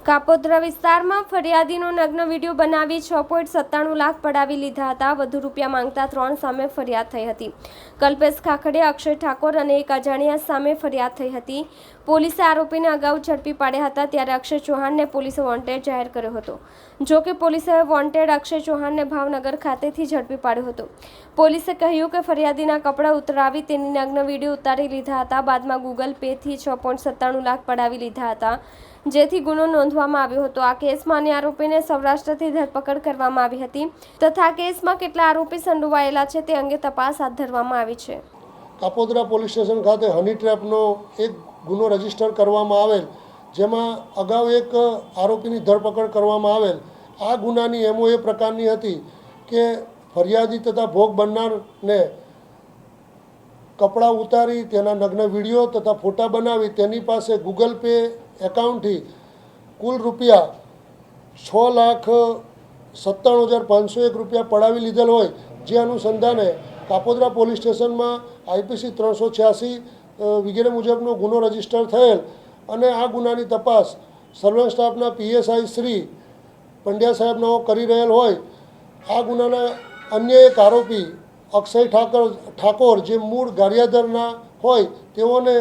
કાપોદ્રા વિસ્તારમાં ફરિયાદીનો નગ્ન વિડીયો બનાવી 6.97 લાખ પડાવી લીધા હતા. વધુ રૂપિયા માંગતા 3 સામે ફરિયાદ થઈ હતી. કલ્પેશ ખાખડે, અક્ષય ઠાકોર અને એક અજાણ્યા સામે ફરિયાદ થઈ હતી. પોલીસે આરોપીને અગાઉ ઝડપી પાડ્યા હતા. ત્યારે અક્ષય ચૌહાણને પોલીસે વોન્ટેડ જાહેર કર્યો હતો. જો કે પોલીસે વોન્ટેડ અક્ષય ચૌહાણને ભાવનગર ખાતેથી ઝડપી પાડ્યો હતો. પોલીસે કહ્યું કે ફરિયાદીના કપડાં ઉતરાવી તેની નગ્ન વિડીયો ઉતારી લીધા હતા. બાદમાં ગૂગલ પેથી 6.97 લાખ પડાવી લીધા હતા, જેથી ગુનો નોંધવામાં આવ્યો હતો. આ કેસમાં અન્ય આરોપીને સૌરાષ્ટ્રથી ધરપકડ કરવામાં આવી હતી તથા કેસમાં કેટલા આરોપી સંડોવાયેલા છે તે અંગે તપાસ હાથ ધરવામાં આવી છે. કાપોદ્રા પોલીસ સ્ટેશન ખાતે હની ટ્રેપનો એક ગુનો રજીસ્ટર કરવામાં આવેલ, જેમાં અગાઉ એક આરોપીની ધરપકડ કરવામાં આવેલ. આ ગુનાની એમઓ એ પ્રકારની હતી કે ફરિયાદી તથા ભોગ બનનારને કપડાં ઉતારી તેના નગ્ન વિડીયો તથા ફોટા બનાવી તેની પાસે ગૂગલ પે એકાઉન્ટથી કુલ રૂપિયા 6,97,501 રૂપિયા પડાવી લીધેલ હોય. જે અનુસંધાને કાપોદ્રા પોલીસ સ્ટેશનમાં IPC 386 વગેરે મુજબનો ગુનો રજીસ્ટર થયેલ અને આ ગુનાની તપાસ સર્વેલન્સ સ્ટાફના PSI શ્રી પંડ્યા સાહેબનો કરી રહેલ હોય. આ ગુનાના અન્ય એક આરોપી અક્ષય ઠાકોર જે મૂળ ગારિયાદરના હોય તેઓને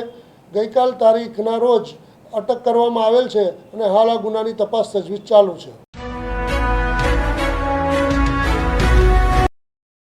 ગઈકાલ તારીખના રોજ અટક કરવામાં આવેલ છે અને હાલ આ ગુનાની તપાસ તજવીજ ચાલુ છે.